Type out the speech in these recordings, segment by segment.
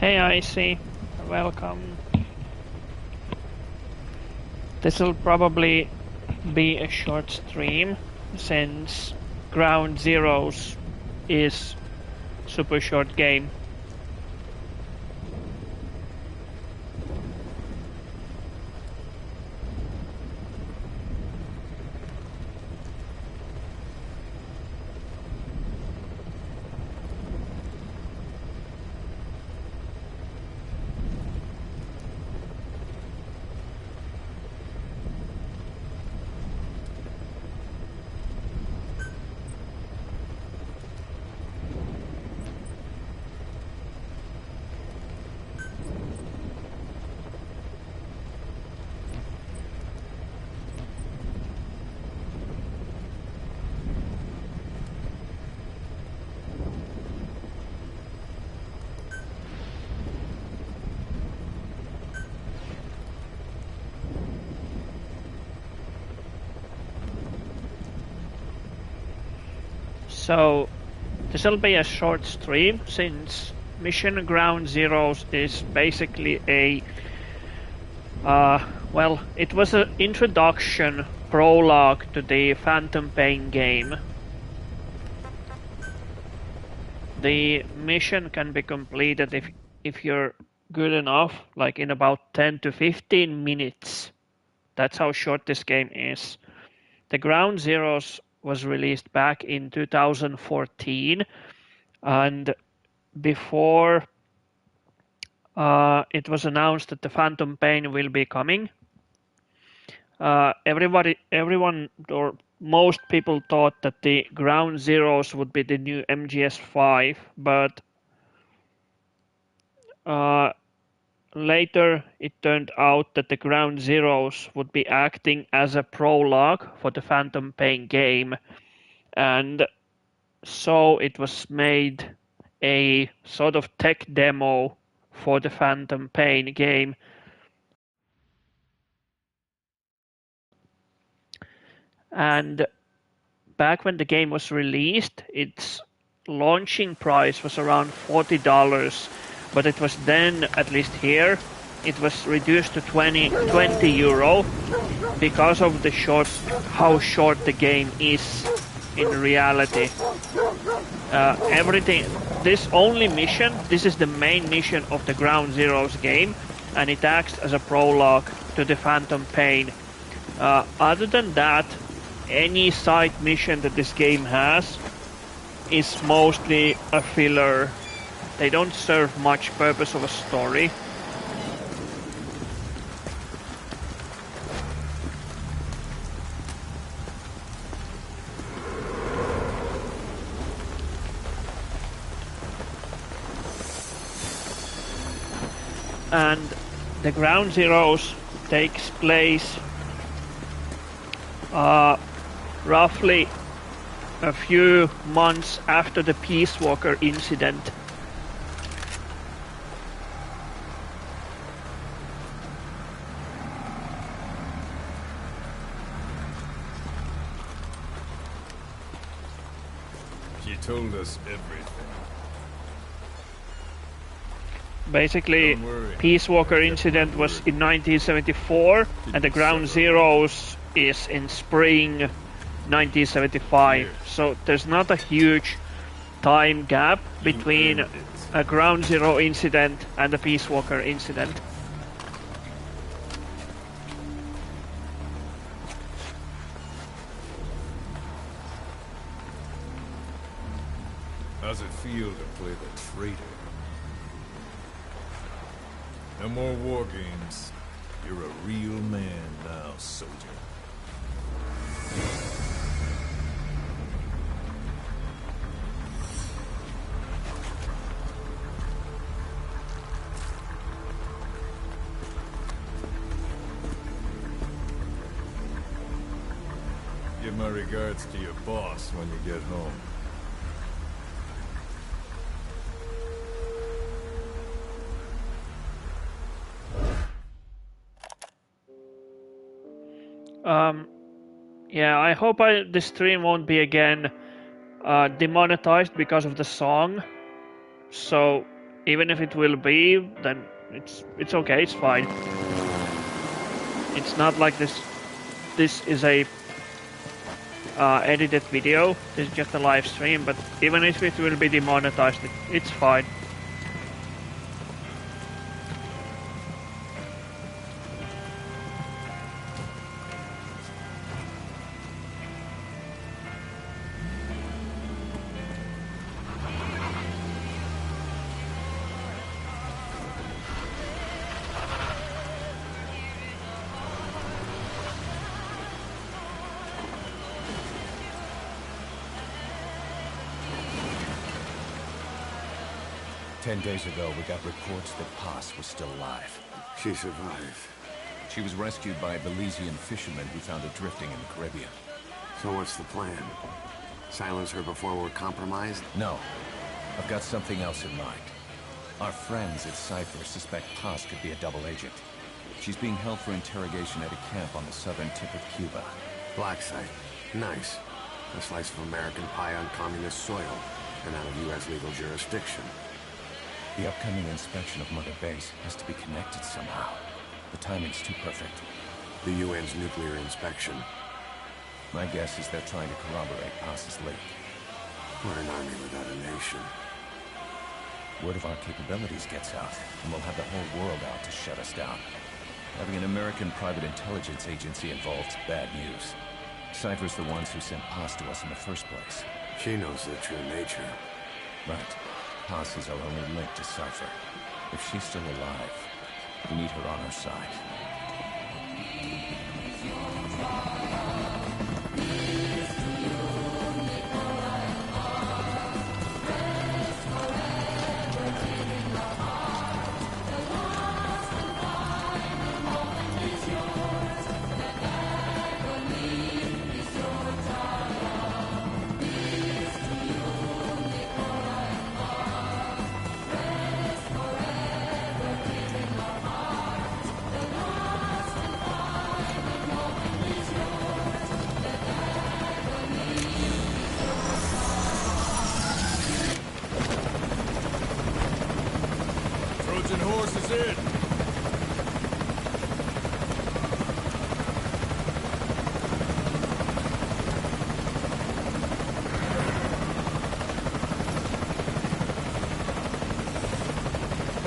Hey Icy, welcome. This will probably be a short stream since Ground Zeroes is super short game. So this will be a short stream since Mission Ground Zeroes is basically a well, it was an introduction prologue to the Phantom Pain game. The mission can be completed if you're good enough, like in about 10 to 15 minutes. That's how short this game is. The Ground Zeroes was released back in 2014, and before it was announced that the Phantom Pain will be coming, everyone, or most people thought that the Ground Zeroes would be the new MGS 5, but later it turned out that the Ground Zeroes would be acting as a prologue for the Phantom Pain game, and so it was made a sort of tech demo for the Phantom Pain game. And back when the game was released, its launching price was around $40, but it was then, at least here, it was reduced to 20 euro because of the how short the game is in reality. This only mission, this is the main mission of the Ground Zeroes game, and it acts as a prologue to the Phantom Pain. Other than that, any side mission that this game has is mostly a filler. They don't serve much purpose of a story. And the Ground Zeroes takes place roughly a few months after the Peace Walker incident. She told us everything. Basically, Peace Walker incident was in 1974, and the Ground Zeroes is in spring 1975. So there's not a huge time gap between a Ground Zero incident and the Peace Walker incident. How's it feel to play the traitor? No more war games. You're a real man now, soldier. Give my regards to your boss when you get home. Yeah, I hope the stream won't be again demonetized because of the song. So Even if it will be, then it's okay, it's fine. It's not like this is a edited video, this is just a live stream, but even if it will be demonetized, it's fine. Ten days ago, we got reports that Paz was still alive. She survived. She was rescued by a Belizean fisherman who found her drifting in the Caribbean. So what's the plan? Silence her before we're compromised? No. I've got something else in mind. Our friends at Cypher suspect Paz could be a double agent. She's being held for interrogation at a camp on the southern tip of Cuba. Black site. Nice. A slice of American pie on communist soil, and out of U.S. legal jurisdiction. The upcoming inspection of Mother Base has to be connected somehow. The timing's too perfect. The UN's nuclear inspection. My guess is they're trying to corroborate Paz's leak. We're an army without a nation. Word of our capabilities gets out, and we'll have the whole world out to shut us down. Having an American private intelligence agency involved's bad news. Cypher's the ones who sent Paz to us in the first place. She knows the true nature. Right. Paz is our only link to Cypher. If she's still alive, we need her on our side. Trojan horse is in.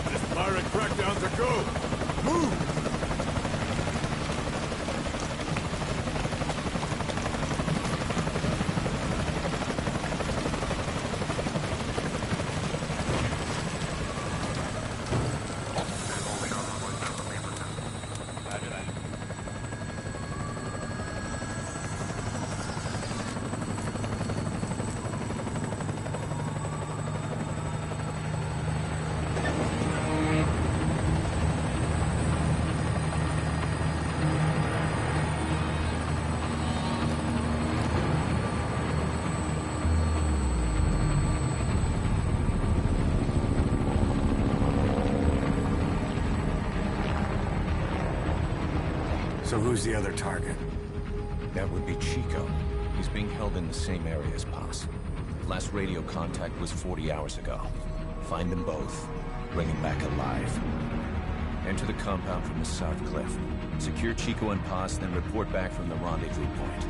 This pirate crackdown's a go. Move! So who's the other target? That would be Chico. He's being held in the same area as Paz. Last radio contact was 40 hours ago. Find them both. Bring him back alive. Enter the compound from the south cliff. Secure Chico and Paz, then report back from the rendezvous point.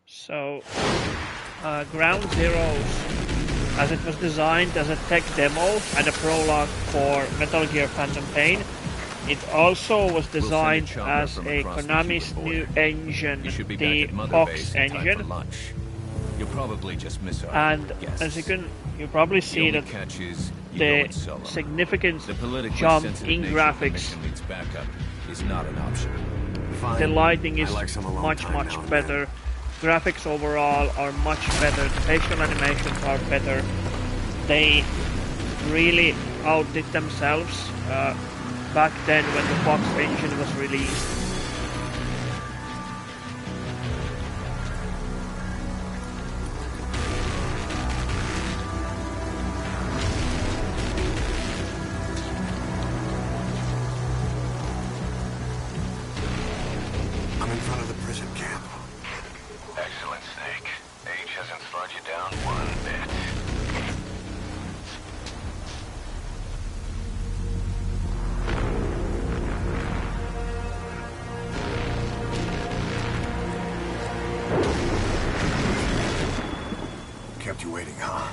So, Ground Zeroes, as it was designed as a tech demo and a prologue for Metal Gear Phantom Pain, it also was designed as a Konami's new engine, the Fox engine. You'll probably just miss our And as you probably see that the significant jump in graphics, is not an option. Fine. the lighting is I like some alone much time now and better. Graphics overall are much better. The facial animations are better. They really outdid themselves back then when the Fox engine was released. prison camp. Excellent, Snake. Age hasn't slowed you down one bit. Kept you waiting, huh?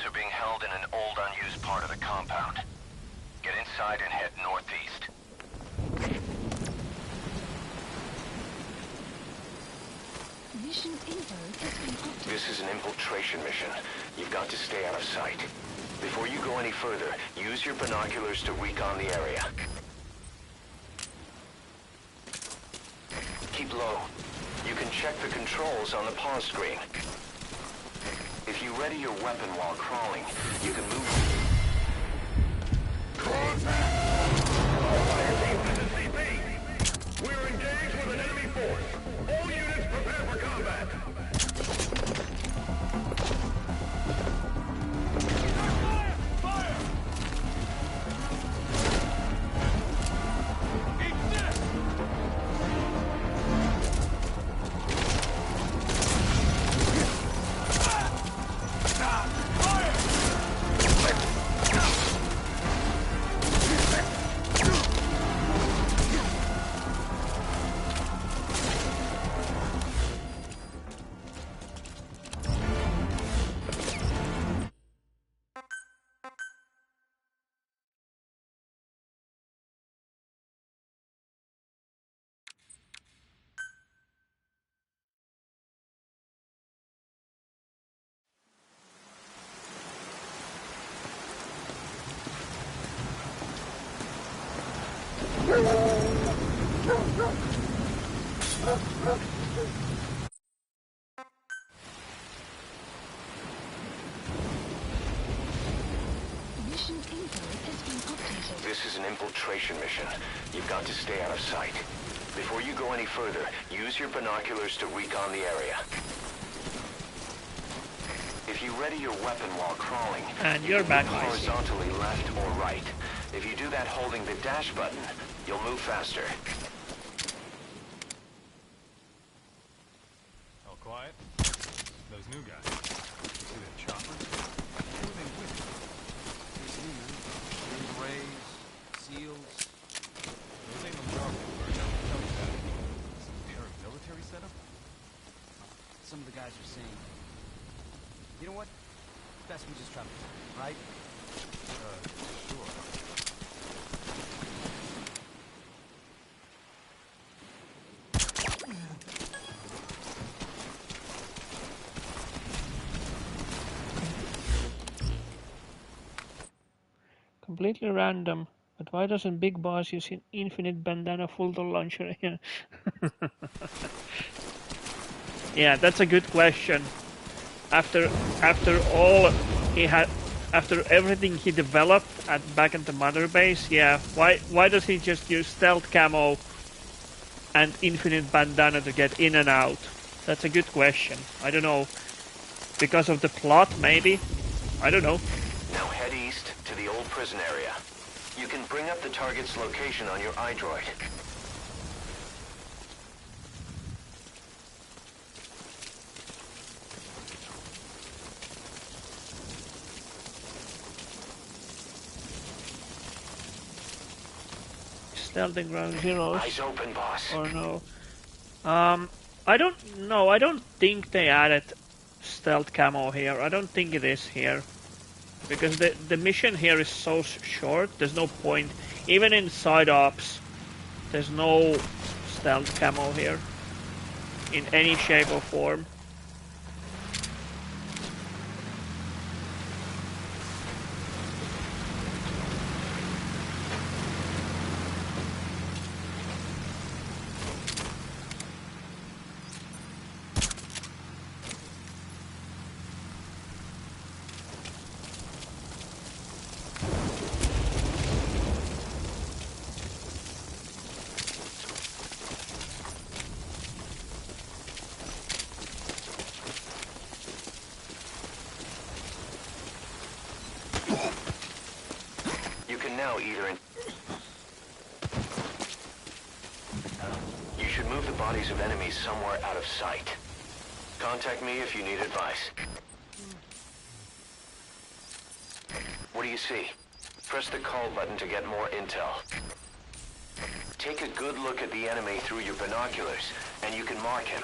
Are being held in an old unused part of the compound. Get inside and head northeast. Mission info has been updated. This is an infiltration mission. You've got to stay out of sight. Before you go any further, use your binoculars to recon the area. Keep low. You can check the controls on the pause screen. If you ready your weapon while crawling, you can move. We're engaged with an enemy force. All units prepare for combat. Fire! Mission info has been updated. This is an infiltration mission. You've got to stay out of sight. Before you go any further, use your binoculars to recon the area. If you ready your weapon while crawling, And you you're can back, move I see. horizontally left or right. If you do that holding the dash button, you'll move faster. All quiet? Those new guys. See that chopper? Who are they with? Rays, seals. Those ain't no joggers. Tell me that. Some paramilitary setup? Some of the guys are saying. You know what? Best we just travel, right? Sure. Completely random. But why doesn't Big Boss use an infinite bandana full-door launcher here? Yeah, that's a good question. After all he had, after everything he developed back at the mother base, yeah, why does he just use stealth camo and infinite bandana to get in and out? That's a good question. I don't know. Because of the plot, maybe? I don't know. Now head east to the old prison area. You can bring up the target's location on your iDroid. Stealthing Ground Zero. Eyes open, boss. Or no. I don't know. I don't think they added stealth camo here. I don't think it is here. Because the mission here is so short, there's no point. Even in side ops, there's no stealth camo here. In any shape or form. now either in... You should move the bodies of enemies somewhere out of sight. Contact me if you need advice. What do you see? Press the call button to get more intel. Take a good look at the enemy through your binoculars, and you can mark him.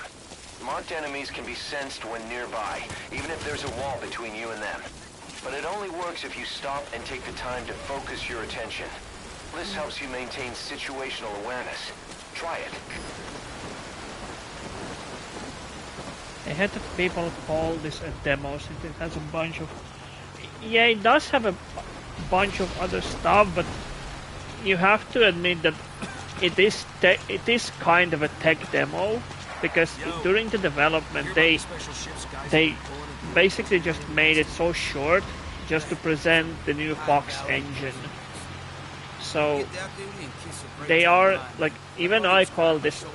Marked enemies can be sensed when nearby, even if there's a wall between you and them. But it only works if you stop and take the time to focus your attention. This helps you maintain situational awareness. Try it. I had the people call this a demo since it has a bunch of... Yeah, it does have a bunch of other stuff, but you have to admit that it is kind of a tech demo, because during the development they basically just made it so short just to present the new Fox engine. So they are like, even I call this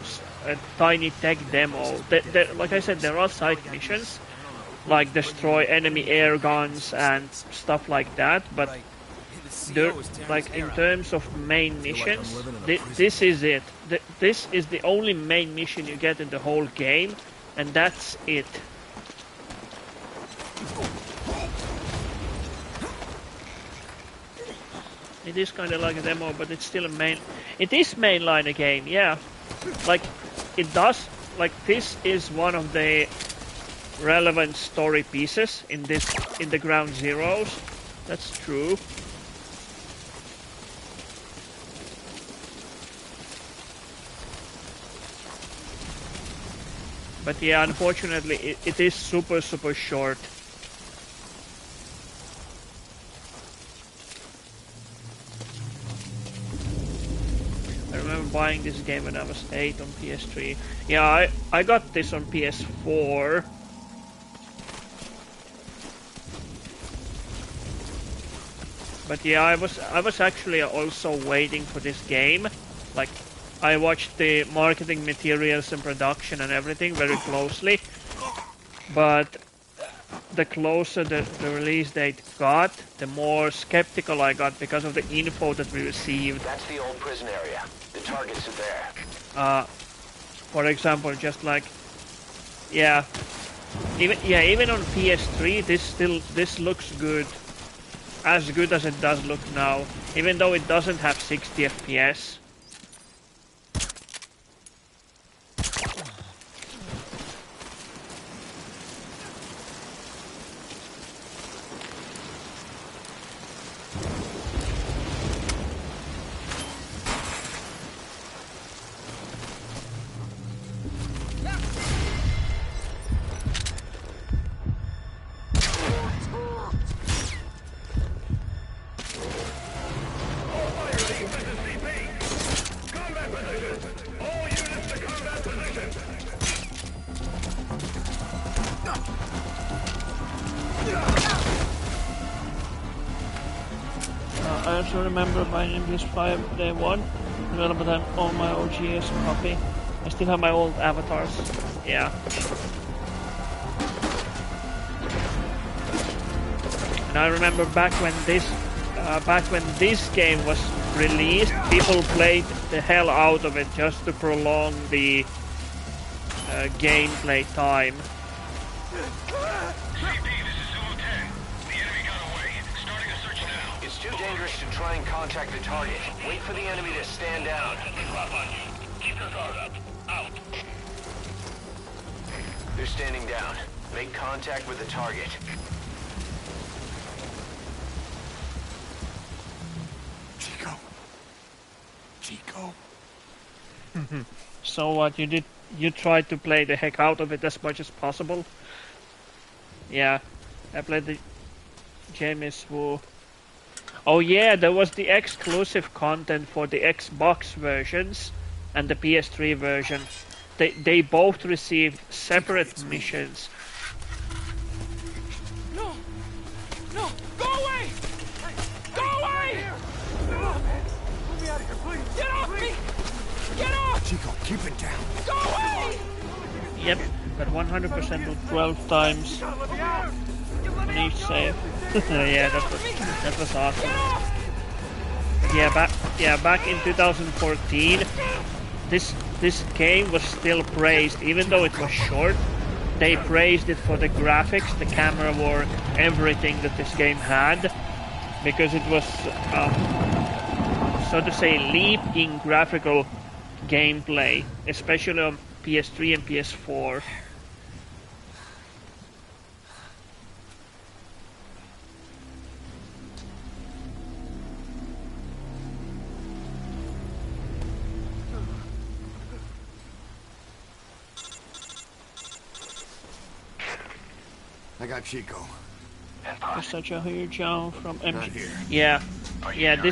a tiny tech demo. Like I said, there are side missions like destroy enemy air guns and stuff like that, but like in terms of main missions, this is it. This is the only main mission you get in the whole game, and that's it. It is kind of like a demo, but it's still a main... It is mainline a game, yeah. Like, it does... Like, this is one of the relevant story pieces in the Ground Zeroes. That's true. But yeah, unfortunately, it is super short. I remember buying this game when I was 8 on PS3. Yeah, I got this on PS4. But yeah, I was actually also waiting for this game. Like, I watched the marketing materials and production and everything very closely. But the closer the release date got, the more skeptical I got because of the info that we received. That's the old prison area. The targets are there. For example, just like, yeah, even on PS3, this looks good, as good as it does look now, even though it doesn't have 60 FPS. I also remember buying MGS5 day one, developed them on my OGS copy. I still have my old avatars. Yeah. And I remember back when this game was released, people played the hell out of it just to prolong the gameplay time. It's too dangerous to try and contact the target. Wait for the enemy to stand down. Drop on you. Keep your guard up. Out. They're standing down. Make contact with the target. Chico. So what, you tried to play the heck out of it as much as possible? Yeah, I played the James Wu. Oh yeah, there was the exclusive content for the Xbox versions and the PS3 version. They both received separate missions. No! No! Go away! Go away! Move me out of here, please! Get off me! Get off! Chico, keep it down. Go away! Yep, but 100% with 12 times on each save. Yeah, that was awesome. back in 2014, this game was still praised, even though it was short. They praised it for the graphics, the camera work, everything that this game had, because it was, so to say, leap in graphical gameplay, especially on PS3 and PS4. I got Chico. Such a huge jump from Not MG. here. Yeah, you sure?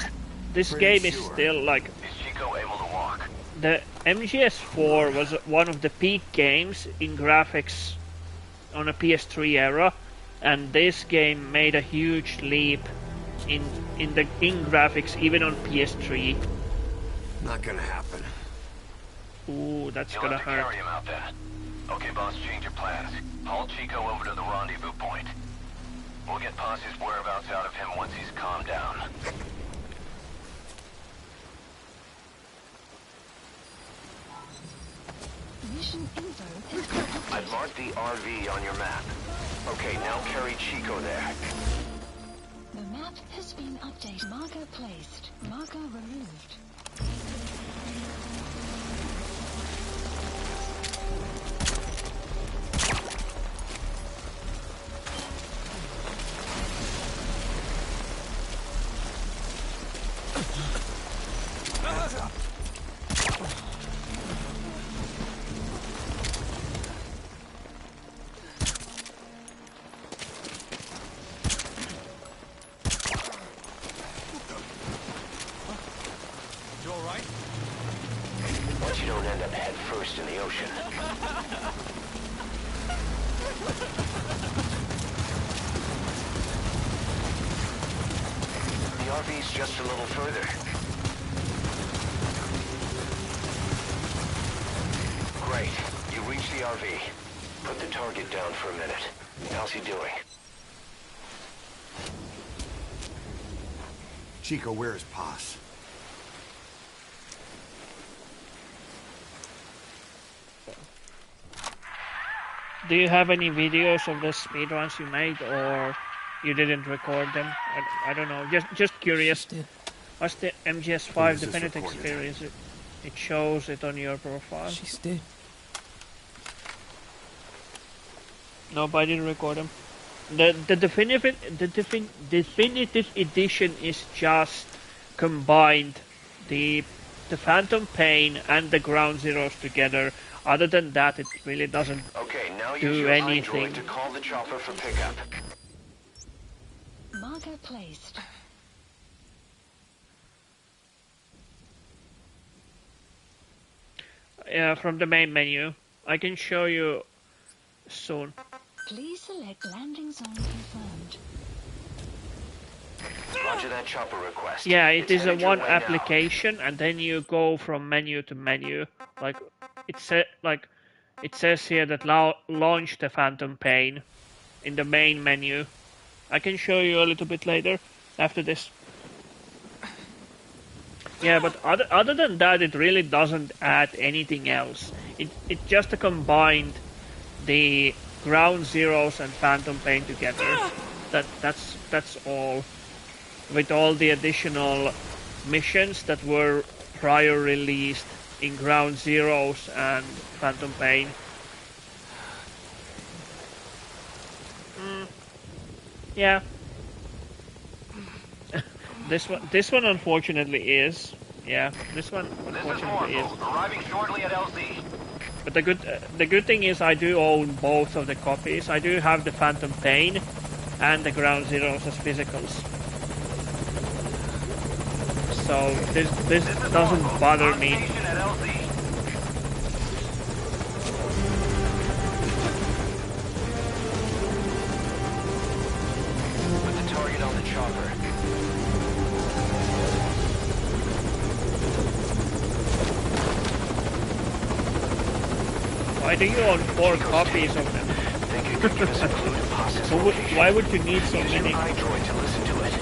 this Pretty game is sure. still like Is Chico able to walk? the MGS4 was one of the peak games in graphics on a PS3 era, and this game made a huge leap in graphics even on PS3. Not gonna happen. Ooh, that's You'll gonna have to hurt. carry him out then. Okay, boss, change your plans. Haul Chico over to the rendezvous point. We'll get Posse's whereabouts out of him once he's calmed down. Mission info has been I've updated. marked the RV on your map. Okay, now carry Chico there. The map has been updated. Marker placed. Marker removed. You all right? Once you don't end up head first in the ocean. The RV's just a little further. Great. You reached the RV. Put the target down for a minute. How's he doing? Chico, where is Posse? Do you have any videos of the speedruns you made, or you didn't record them? I don't know. Just curious. What's the MGS5 When is this Definitive recorded? Experience? It shows it on your profile. She's dead. No, but I didn't record them. The definitive edition is just combined the Phantom Pain and the Ground Zeroes together. Other than that, it really doesn't. Okay, now Do use your anything. iDroid to call the chopper for pickup. Marker placed. From the main menu. I can show you soon. Please select landing zone confirmed. Roger that chopper request. Yeah, it It's is a headed your one way now. application, and then you go from menu to menu. Like it says here that launch the Phantom Pain in the main menu. I can show you a little bit later after this. Yeah, but other than that, it really doesn't add anything else. It just combined the Ground Zeroes and Phantom Pain together. That's all. With all the additional missions that were prior released in Ground Zeroes and Phantom Pain. Yeah. This one unfortunately is. Yeah, this one unfortunately is. Arriving shortly at LZ. But the good thing is I do own both of the copies. I do have the Phantom Pain and the Ground Zeroes as physicals. So this doesn't bother me. At LZ. Put the target on the chopper. Why do you own 4 copies of them? Think you could give us a clue to Posse's So location? why would you need so Use your many? iDroid to listen to it.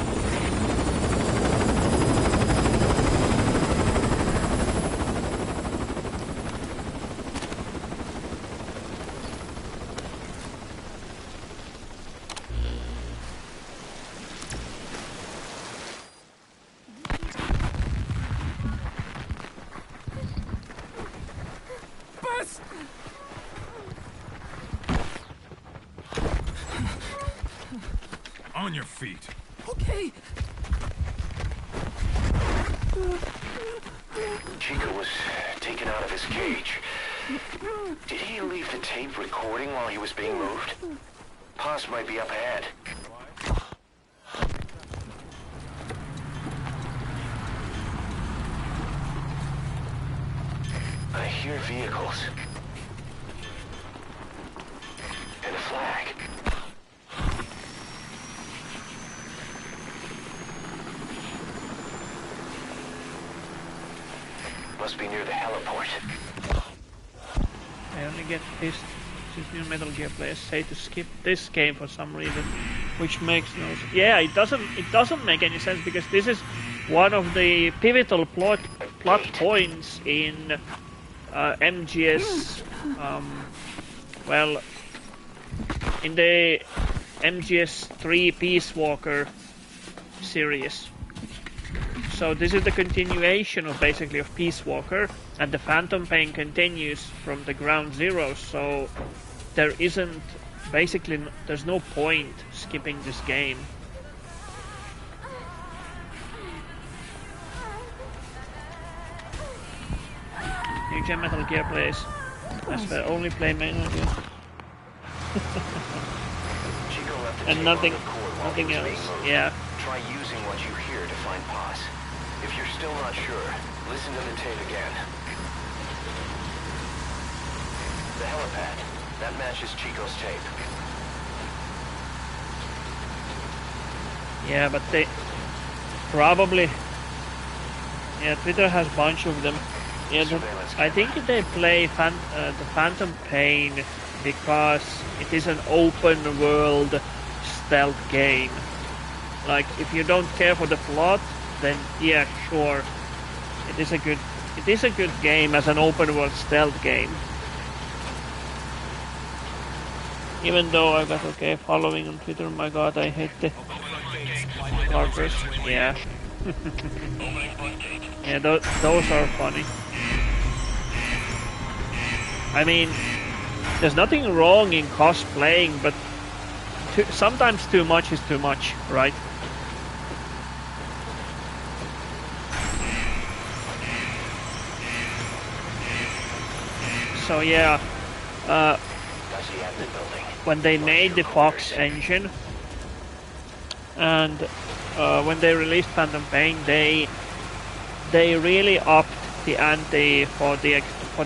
On your feet. Okay. Chico was taken out of his cage. Did he leave the tape recording while he was being moved? Paz might be up ahead. I hear vehicles. And a flag. Must be near the heliport. I only get this since new Metal Gear players say to skip this game for some reason, which makes no sense. Yeah, it doesn't make any sense because this is one of the pivotal plot points in MGS. Well, in the MGS 3 Peace Walker series. So this is the continuation of basically of Peace Walker, and the Phantom Pain continues from the Ground Zero. So there isn't basically there's no point skipping this game. New Gen Metal Gear players. That's the only play Metal Gear. And nothing else. Yeah. Try using what you hear to find Paz. If you're still not sure, listen to the tape again. The helipad. That matches Chico's tape. Yeah, but they probably... Yeah, Twitter has a bunch of them. Yeah, I think they play the Phantom Pain because it is an open world stealth game. Like, if you don't care for the plot, then yeah, sure. It is a good game as an open world stealth game. Even though I got okay following on Twitter, my god, I hate the carpers. Yeah. Yeah, those are funny. I mean, there's nothing wrong in cosplaying, but sometimes too much is too much, right? So yeah, when they made the Fox engine and when they released Phantom Pain, they really upped the ante for the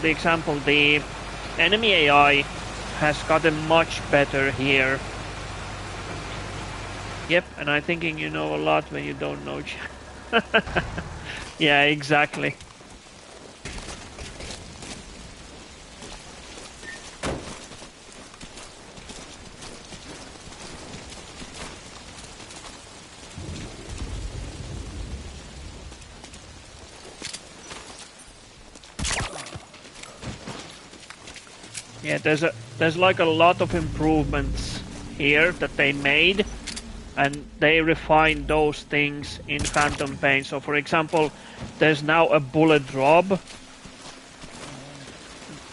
example, the enemy AI has gotten much better here. Yep, and I'm thinking you know a lot when you don't know. Yeah, exactly. Yeah, there's like a lot of improvements here that they made, and they refined those things in Phantom Pain. So for example, there's now a bullet drop.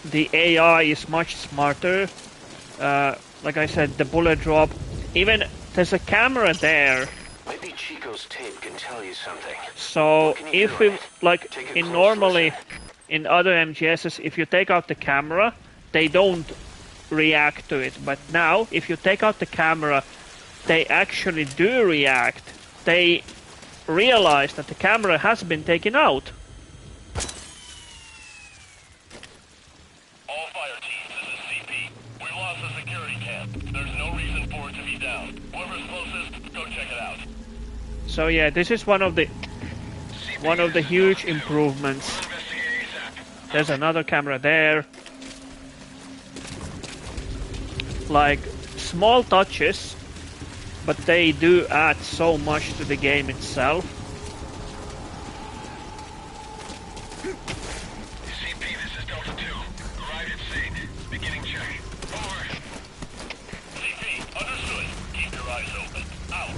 The AI is much smarter. Like I said, the bullet drop. Even there's a camera there. Maybe Chico's tape can tell you something. So if we like in normally in other MGSs, if you take out the camera, they don't react to it. But now, if you take out the camera, they actually do react. They realize that the camera has been taken out. All fire teams, this is CP. We lost the security camp. There's no reason for it to be down. Whoever's closest, go check it out. So yeah, this is one of the huge improvements. There's another camera there. Like, small touches, but they do add so much to the game itself. CP, this is Delta 2. Arrived at scene. Beginning check. Over. CP, understood. Keep your eyes open. Out.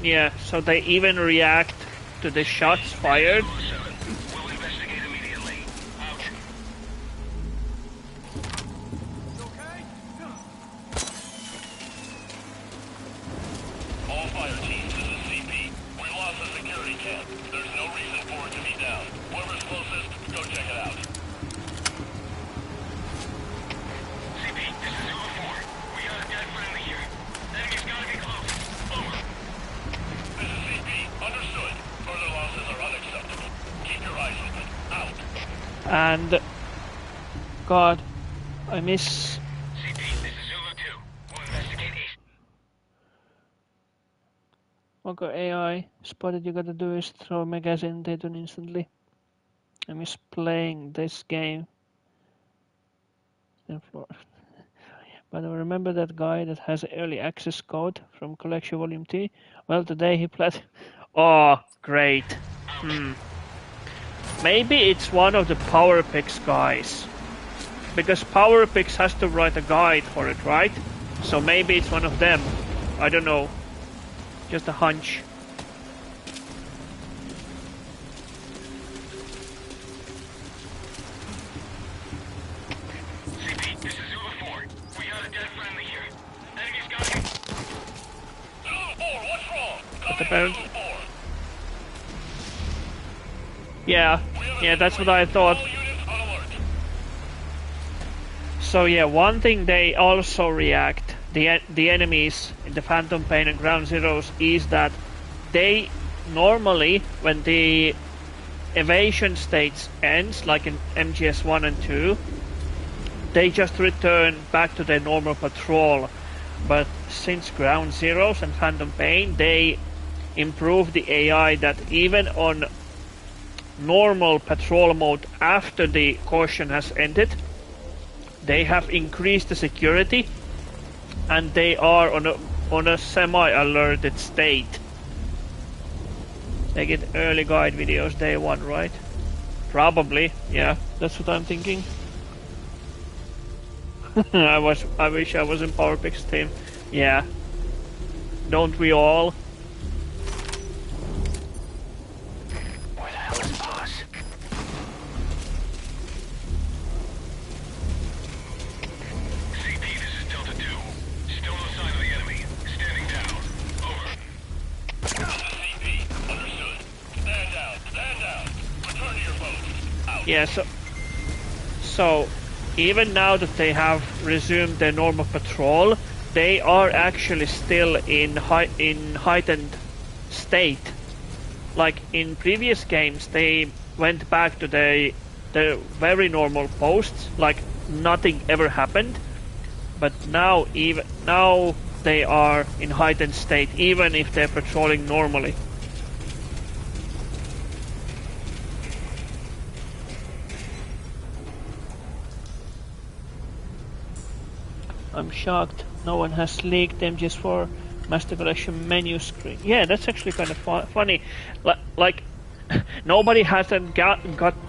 Yeah, so they even react to the shots fired. We'll investigate immediately. Out. All fire teams, this is CP. We lost the security camp. There's no reason for it to be down. Whoever's closest, go check it out. CP, this is Zulu 4. We got a dead friendly here. Enemy's gotta be close. Over. This is CP. Understood. Further losses are unacceptable. Keep your eyes open. Out. And God, I miss. CP, this is Zulu 2. We'll investigate east. Okay, AI spotted. You gotta do is throw a magazine detonate instantly. I miss playing this game. But I remember that guy that has early access code from Collection Volume 2. Well, today he played. Oh, great. Maybe it's one of the PowerPix guys. Because PowerPix has to write a guide for it, right? So maybe it's one of them. I don't know. Just a hunch. CP, this is Zulu 4. We got a dead friendly here. Enemy's got him. Zulu 4, what's wrong? But apparently... Yeah, that's what I thought. So yeah, one thing they also react, the enemies in the Phantom Pain and Ground Zeroes, is that they normally, when the evasion stage ends, like in MGS 1 and 2, they just return back to their normal patrol. But since Ground Zeroes and Phantom Pain, they improved the AI that even on normal patrol mode after the caution has ended, they have increased the security and they are on a semi-alerted state. They get early guide videos day one, right? Probably, yeah, that's what I'm thinking. I wish I was in PowerPix team. Yeah. Don't we all? Where the hell is Paz? CP, this is Delta 2. Still no sign of the enemy. Standing down. Over. This is CP. Understood. Stand down. Stand down. Return to your post. Out. Yeah, so even now that they have resumed their normal patrol, they are actually still in heightened state. Like in previous games, they went back to their very normal posts, like nothing ever happened. But now they are in heightened state, even if they're patrolling normally. I'm shocked no one has leaked MGS4 Master Collection menu screen. Yeah, that's actually kind of funny. Like, nobody hasn't got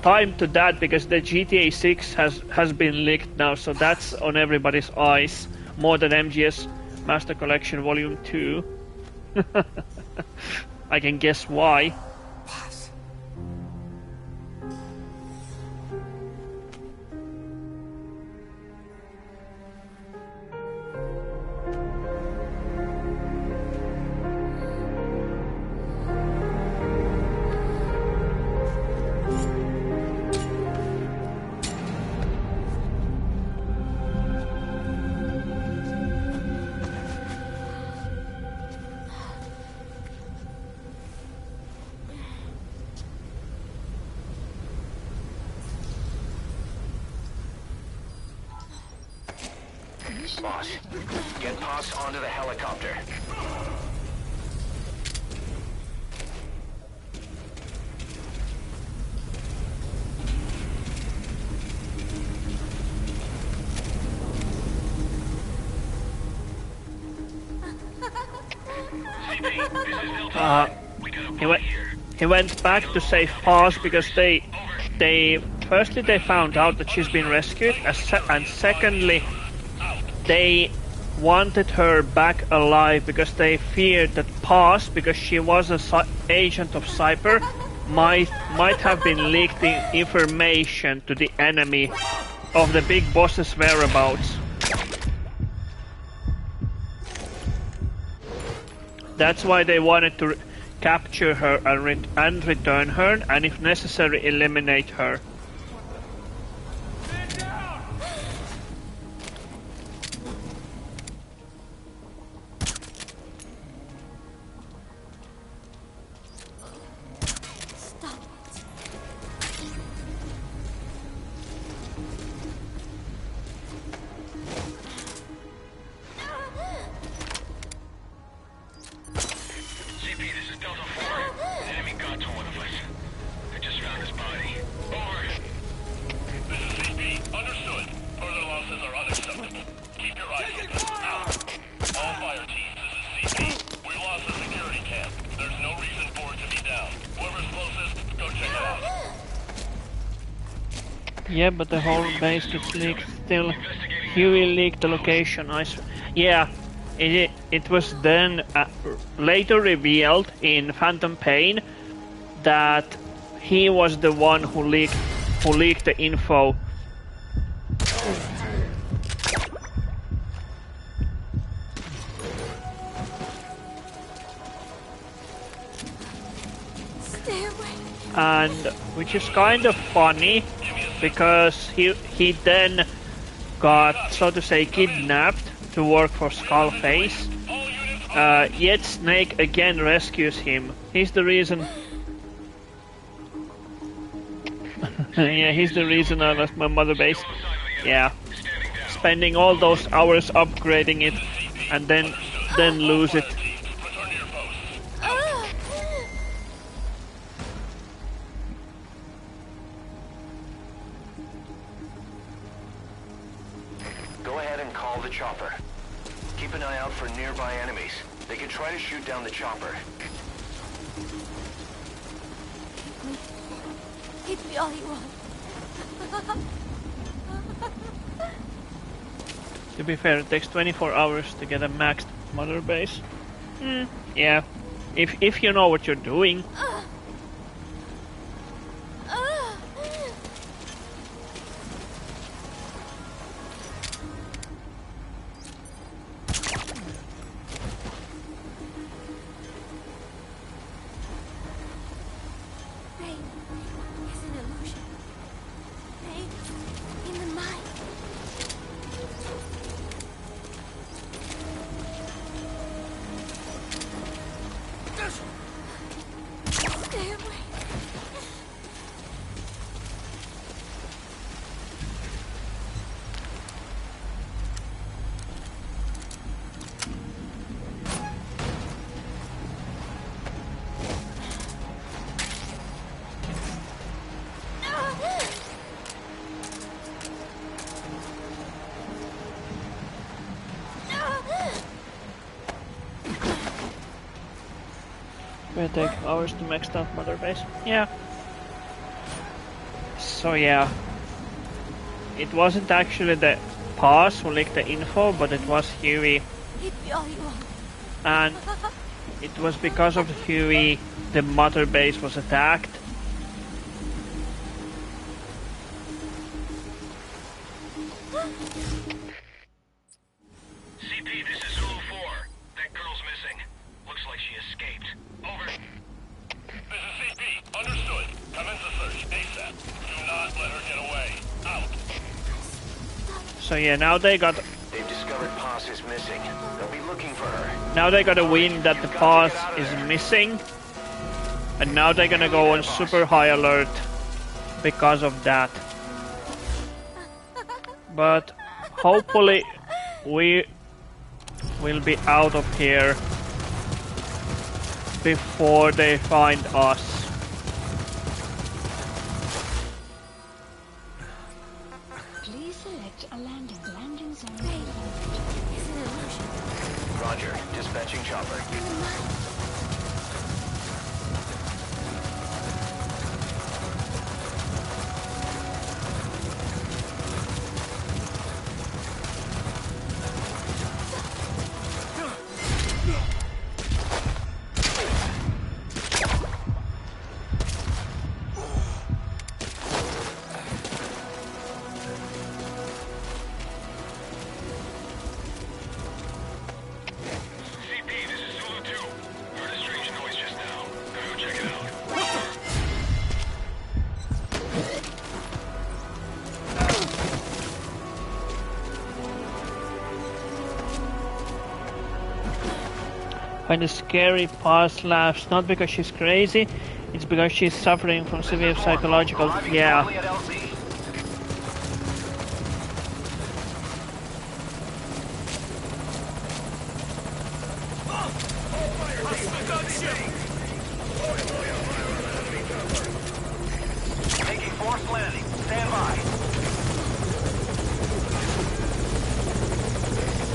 time to that because the GTA 6 has been leaked now, so that's on everybody's eyes more than MGS Master Collection Volume 2. I can guess why. Boss, get Paz onto the helicopter. He went back to save Paz because they firstly they found out that she's been rescued, and secondly they wanted her back alive because they feared that Paz, because she was a agent of Cyber, might have been leaking information to the enemy of the big boss's whereabouts. That's why they wanted to capture her and return her, and if necessary, eliminate her. Yeah, but the whole base gets leaked still. Huey leaked the location. Yeah, it was then later revealed in Phantom Pain that he was the one who leaked the info. And which is kind of funny because he then got, so to say, kidnapped to work for Skullface. Yet Snake again rescues him. He's the reason. Yeah, he's the reason I left my mother base. Yeah, spending all those hours upgrading it and then lose it. Go ahead and call the chopper. Keep an eye out for nearby enemies. They could try to shoot down the chopper. Hit me all you want. To be fair, it takes 24 hours to get a maxed mother base. Yeah, if you know what you're doing. Will take hours to max out mother base. Yeah. So yeah. It wasn't actually the Paz who leaked the info, but it was Huey. And it was because of Huey the mother base was attacked. CP, this is Zulu 4. That girl's missing. Looks like she escaped. Over. This is CP. Understood. Commence the search ASAP. Do not let her get away. Out. So yeah, now they've discovered Paz is missing. They'll be looking for her. Now they got a win that the Paz is missing. And now they're gonna go on super high alert because of that. But hopefully we will be out of here before they find us. Please select a landing zone. Roger. Dispatching chopper. Find a scary past laughs, not because she's crazy, it's because she's suffering from severe psychological... Yeah. Taking forced landing. Stand by.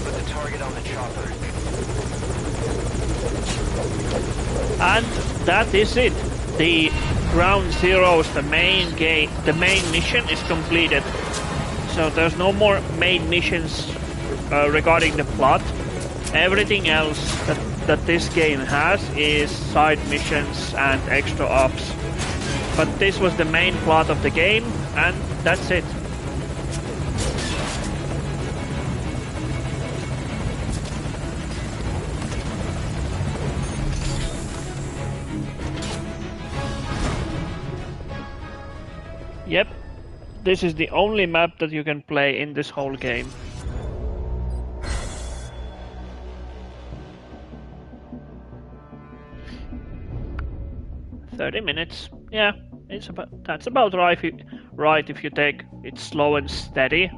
Put the target on the chopper. And that is it. The Ground Zeroes, the main game, the main mission is completed. So there's no more main missions regarding the plot. Everything else that this game has is side missions and extra ops. But this was the main plot of the game, and that's it. Yep, this is the only map that you can play in this whole game. $30. Yeah, that's about right if you take it slow and steady.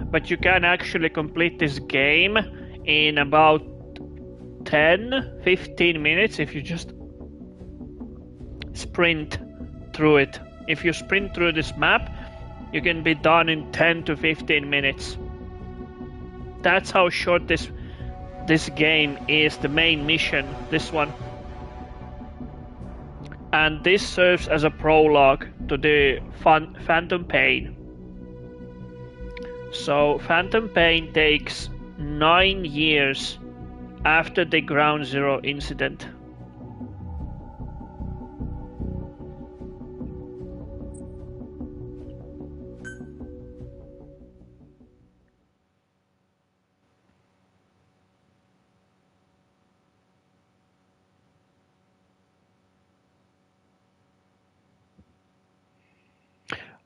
But you can actually complete this game in about 10-15 minutes if you just sprint through it. If you sprint through this map, you can be done in 10 to 15 minutes. That's how short this game is, the main mission, this one. And this serves as a prologue to the Phantom Pain. So Phantom Pain takes 9 years after the Ground Zero incident.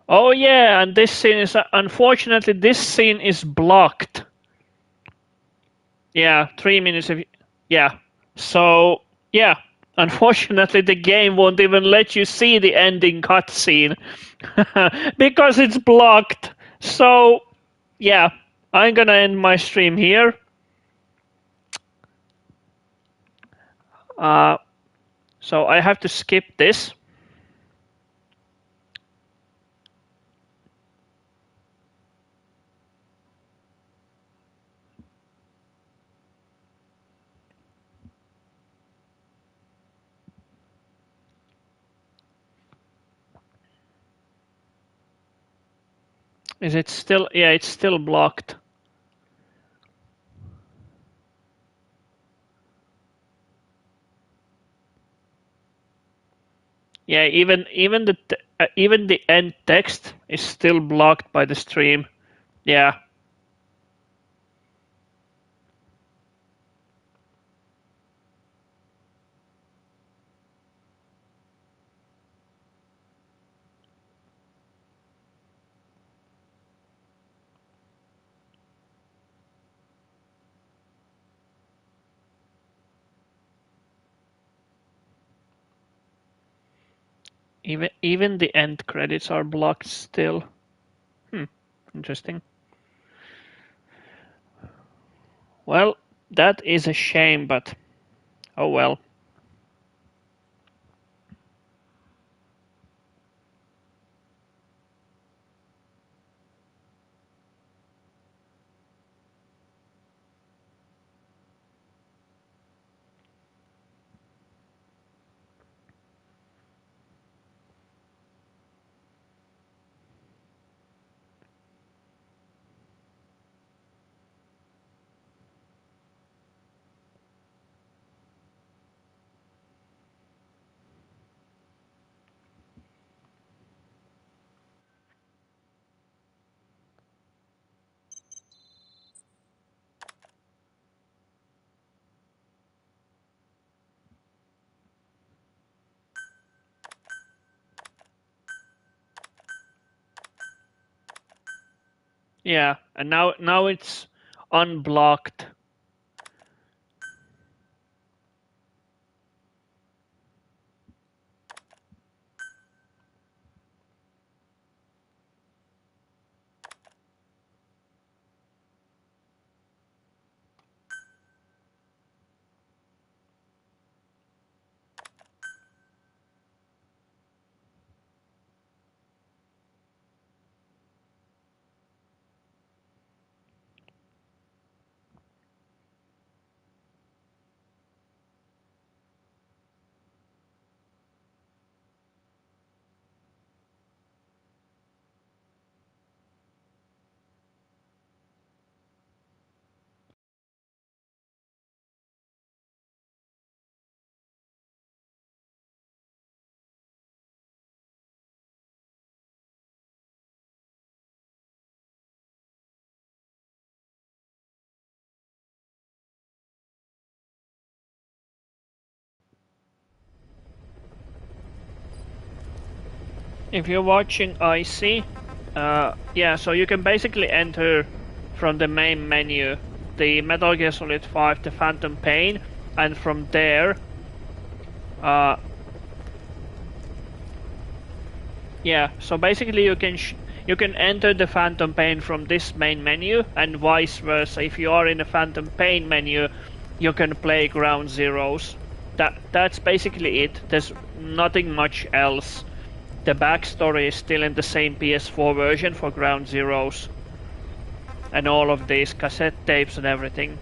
Oh yeah, and this scene is unfortunately this scene is blocked. Yeah, 3 minutes of yeah. So yeah, unfortunately the game won't even let you see the ending cutscene because it's blocked. So yeah, I'm gonna end my stream here. So I have to skip this. Is it still? Yeah, it's still blocked. Yeah, even the end text is still blocked by the stream. Yeah. Even the end credits are blocked still. Interesting. Well, that is a shame, but oh well. Yeah, and now it's unblocked. If you're watching IC, yeah, so you can basically enter from the main menu the Metal Gear Solid 5, the Phantom Pain, and from there, yeah, so basically you can enter the Phantom Pain from this main menu, and vice versa. If you are in the Phantom Pain menu, you can play Ground Zeroes. That's basically it. There's nothing much else. The backstory is still in the same PS4 version for Ground Zeroes. And all of these cassette tapes and everything.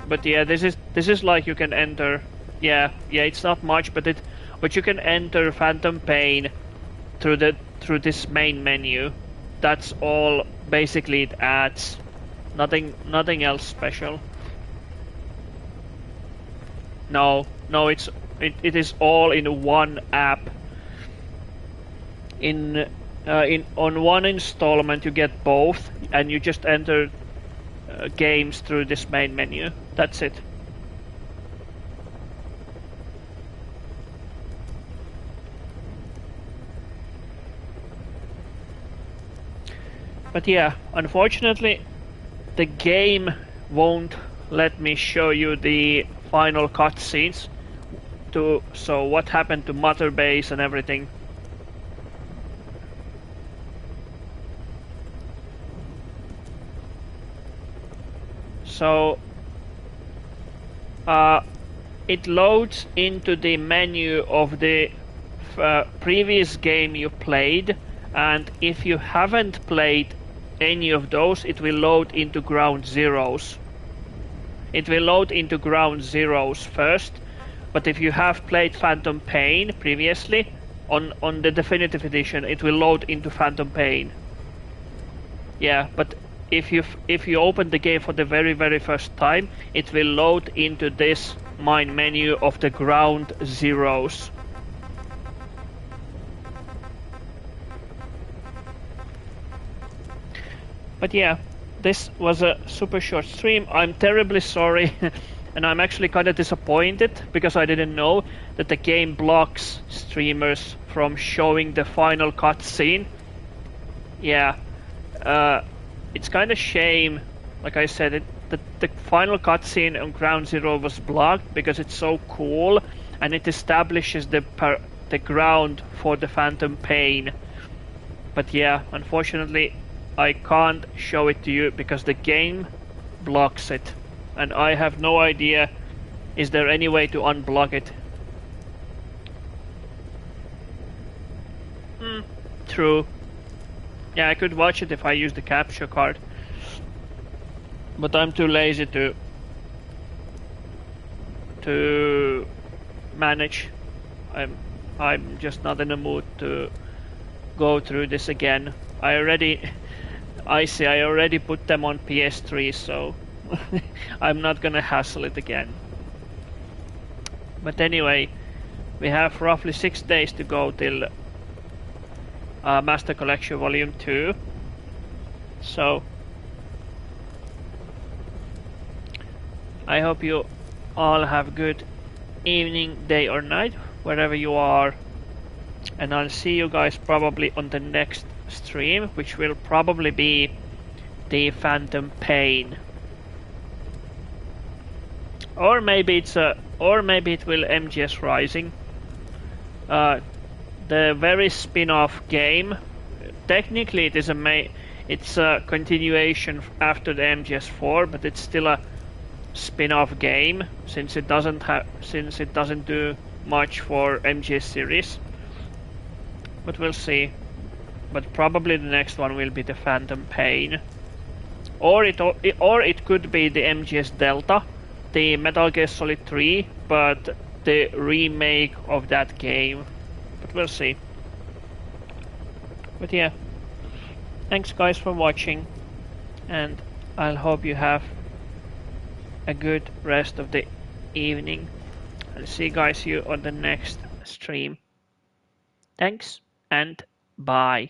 But yeah, this is like you can enter. Yeah, it's not much, but you can enter Phantom Pain through this main menu. That's all basically it adds. Nothing else special. No, it is all in one app. On one installment you get both, and you just enter games through this main menu. That's it. But yeah, unfortunately, the game won't let me show you the final cutscenes. So what happened to Mother Base and everything. So it loads into the menu of the previous game you played, and if you haven't played any of those, it will load into Ground Zeroes. It will load into Ground Zeroes first, but if you have played Phantom Pain previously, on the definitive edition, it will load into Phantom Pain. Yeah, but if you open the game for the very first time, it will load into this main menu of the Ground Zeroes. But yeah, this was a super short stream. I'm terribly sorry, and I'm actually kind of disappointed because I didn't know that the game blocks streamers from showing the final cutscene. Yeah, it's kind of shame. Like I said, the final cutscene on Ground Zero was blocked because it's so cool and it establishes the ground for the Phantom Pain. But yeah, unfortunately, I can't show it to you because the game blocks it, and I have no idea is there any way to unblock it. True. Yeah, I could watch it if I use the capture card, but I'm too lazy to manage. I'm just not in the mood to go through this again. I already put them on PS3, so I'm not gonna hassle it again. But anyway, we have roughly 6 days to go till Master Collection Volume 2. So I hope you all have good evening, day or night, wherever you are. And I'll see you guys probably on the next stream, which will probably be the Phantom Pain. Or maybe it will MGS Rising. The very spin-off game. Technically, it's a continuation after the MGS4, but it's still a spin-off game since it doesn't do much for MGS series. But we'll see. But probably the next one will be the Phantom Pain, or it could be the MGS Delta, the Metal Gear Solid 3, but the remake of that game. But we'll see. But yeah, thanks guys for watching, and I'll hope you have a good rest of the evening. I'll see you on the next stream. Thanks and bye.